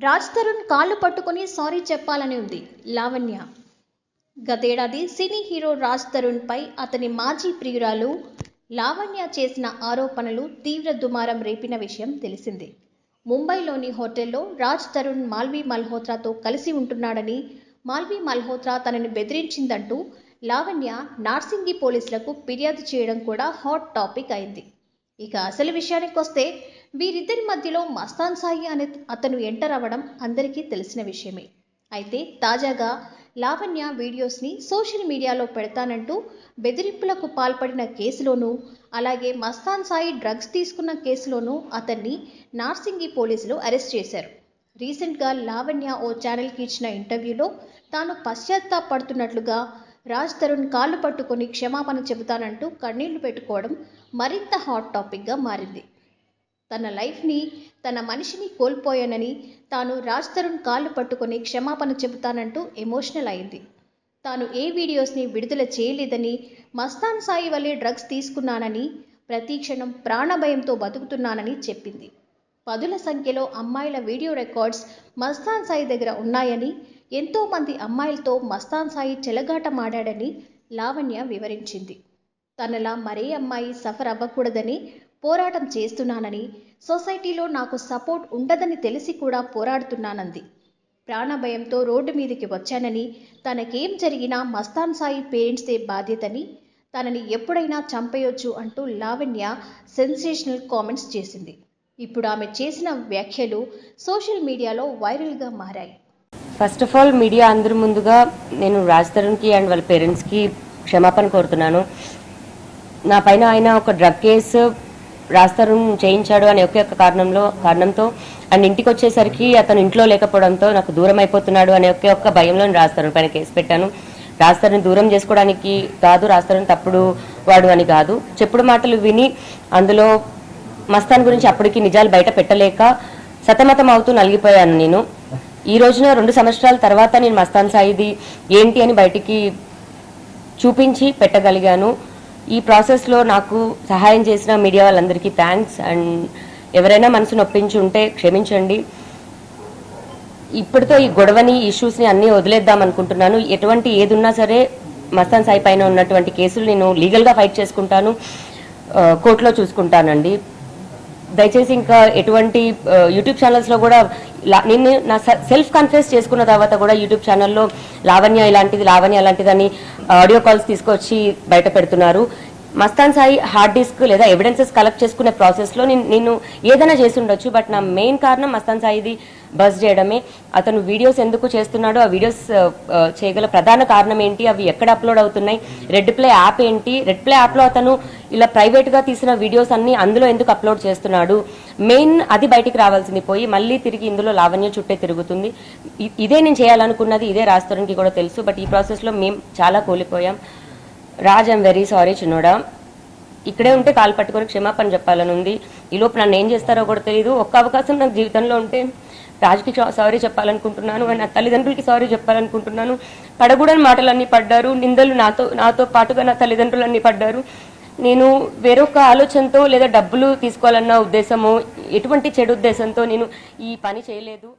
రాజ్ తరుణ్ కాళ్ళు పట్టుకొని సారీ చెప్పాలని ఉంది లావణ్య. గతేడాది సినీ హీరో రాజ్ తరుణ్ పై అతని మాజీ ప్రియురాలు లావణ్య చేసిన ఆరోపణలు తీవ్ర దుమారం రేపిన విషయం తెలిసిందే. ముంబైలోని హోటల్లో రాజ్ తరుణ్ మాల్వి మల్హోత్రాతో కలిసి ఉంటున్నాడని, మాల్వి మల్హోత్రా తనని బెదిరించిందంటూ లావణ్య నార్సింగి పోలీసులకు ఫిర్యాదు చేయడం కూడా హాట్ టాపిక్ అయింది. ఇక అసలు విషయానికి వస్తే వీరిద్దరి మధ్యలో మస్తాన్ సాయి అనే అతను ఎంటర్ అవ్వడం అందరికీ తెలిసిన విషయమే. అయితే తాజాగా లావణ్య వీడియోస్ని సోషల్ మీడియాలో పెడతానంటూ బెదిరింపులకు పాల్పడిన కేసులోనూ, అలాగే మస్తాన్ సాయి డ్రగ్స్ తీసుకున్న కేసులోనూ అతన్ని నార్సింగి పోలీసులు అరెస్ట్ చేశారు. రీసెంట్గా లావణ్య ఓ ఛానల్కి ఇచ్చిన ఇంటర్వ్యూలో తాను పశ్చాత్తాపడుతున్నట్లుగా, రాజ్ తరుణ్ కాళ్ళు పట్టుకొని క్షమాపణ చెబుతానంటూ కన్నీళ్లు పెట్టుకోవడం మరింత హాట్ టాపిక్గా మారింది. తన లైఫ్ని, తన మనిషిని కోల్పోయానని, తాను రాజ్ తరుణ్ కాళ్ళు పట్టుకొని క్షమాపణ చెబుతానంటూ ఎమోషనల్ అయింది. తాను ఏ వీడియోస్ని విడుదల చేయలేదని, మస్తాన్ సాయి వల్లే డ్రగ్స్ తీసుకున్నానని, ప్రతి క్షణం ప్రాణభయంతో బతుకుతున్నానని చెప్పింది. పదుల సంఖ్యలో అమ్మాయిల వీడియో రికార్డ్స్ మస్తాన్ సాయి దగ్గర ఉన్నాయని, ఎంతోమంది అమ్మాయిలతో మస్తాన్ సాయి చెలగాటమాడాడని లావణ్య వివరించింది. తనలా మరే అమ్మాయి సఫర్ అవ్వకూడదని పోరాటం చేస్తున్నానని, సొసైటీలో నాకు సపోర్ట్ ఉండదని తెలిసి కూడా పోరాడుతున్నానంది. ప్రాణభయంతో రోడ్డు మీదకి వచ్చానని, తనకేం జరిగినా మస్తాన్ సాయి పేరెంట్సే బాధ్యతని, తనని ఎప్పుడైనా చంపేయొచ్చు అంటూ లావణ్య సెన్సేషనల్ కామెంట్స్ చేసింది. ఇప్పుడు ఆమె చేసిన వ్యాఖ్యలు సోషల్ మీడియాలో వైరల్గా మారాయి. ఫస్ట్ ఆఫ్ ఆల్ మీడియా అందరి ముందుగా నేను రాజ్ తరుణ్కి అండ్ వాళ్ళ పేరెంట్స్కి క్షమాపణ కోరుతున్నాను. నా పైన ఆయన ఒక డ్రగ్ కేసు రాజ్ తరుణ్ చేయించాడు అనే ఒకే ఒక కారణంతో అండ్ ఇంటికి వచ్చేసరికి అతను ఇంట్లో లేకపోవడంతో నాకు దూరం అయిపోతున్నాడు అనే ఒకే ఒక్క భయంలో రాజ్ తరుణ్ పైన కేసు పెట్టాను. రాజ్ తరుణ్ దూరం చేసుకోవడానికి కాదు, రాజ్ తరుణ్ తప్పుడు వాడు అని కాదు, చెప్పుడు మాటలు విని అందులో మస్తాన్ గురించి అప్పటికి నిజాలు బయట పెట్టలేక సతమతం అవుతూ నలిగిపోయాను. నేను ఈ రోజున 2 సంవత్సరాల తర్వాత నేను మస్తాన్ సాయిది ఏంటి అని బయటికి చూపించి పెట్టగలిగాను. ఈ ప్రాసెస్లో నాకు సహాయం చేసిన మీడియా వాళ్ళందరికీ థ్యాంక్స్. అండ్ ఎవరైనా మనసు నొప్పించి ఉంటే క్షమించండి. ఇప్పటితో ఈ గొడవని, ఇష్యూస్ని అన్నీ వదిలేద్దాం అనుకుంటున్నాను. ఎటువంటి ఏది ఉన్నా సరే మస్తాన్ సాయి పైన ఉన్నటువంటి కేసులు నేను లీగల్గా ఫైట్ చేసుకుంటాను, కోర్టులో చూసుకుంటానండి. దయచేసి ఇంకా ఎటువంటి యూట్యూబ్ ఛానల్స్లో కూడా నేను నా సెల్ఫ్ కన్ఫెస్ చేసుకున్న తర్వాత కూడా యూట్యూబ్ ఛానల్లో లావణ్య ఇలాంటిది, లావణ్య అలాంటిదని ఆడియో కాల్స్ తీసుకొచ్చి బయట పెడుతున్నారు. మస్తాన్ సాయి హార్డ్ డిస్క్ లేదా ఎవిడెన్సెస్ కలెక్ట్ చేసుకునే ప్రాసెస్లో నేను ఏదైనా చేసి ఉండొచ్చు, బట్ నా మెయిన్ కారణం మస్తాన్ సాయిది బస్ చేయడమే. అతను వీడియోస్ ఎందుకు చేస్తున్నాడో, ఆ వీడియోస్ చేయగల ప్రధాన కారణం ఏంటి, అవి ఎక్కడ అప్లోడ్ అవుతున్నాయి, రెడ్ ప్లే యాప్ ఏంటి, రెడ్ ప్లే యాప్లో అతను ఇలా ప్రైవేట్గా తీసిన వీడియోస్ అన్ని అందులో ఎందుకు అప్లోడ్ చేస్తున్నాడు, మెయిన్ అది బయటికి రావాల్సింది పోయి మళ్ళీ తిరిగి ఇందులో లావణ్య చుట్టే తిరుగుతుంది. ఇదే నేను చేయాలనుకున్నది, ఇదే రాజ్ తరుణ్కి కూడా తెలుసు. బట్ ఈ ప్రాసెస్లో మేము చాలా కోల్పోయాం. రాజ్, ఐఎమ్ వెరీ సారీ చిన్నోడా. ఇక్కడే ఉంటే కాలు పట్టుకొని క్షమాపణ చెప్పాలని ఉంది. ఈలోపు నన్ను ఏం చేస్తారో కూడా తెలియదు. ఒక్క అవకాశం నాకు జీవితంలో ఉంటే రాజ్కి సారీ చెప్పాలనుకుంటున్నాను, నా తల్లిదండ్రులకి సారీ చెప్పాలనుకుంటున్నాను. పడకూడని మాటలన్నీ పడ్డారు, నిందలు నాతో పాటుగా నా తల్లిదండ్రులన్నీ పడ్డారు. నేను వేరొక ఆలోచనతో లేదా డబ్బులు తీసుకోవాలన్న ఉద్దేశమో, ఎటువంటి చెడు ఉద్దేశంతో నేను ఈ పని చేయలేదు.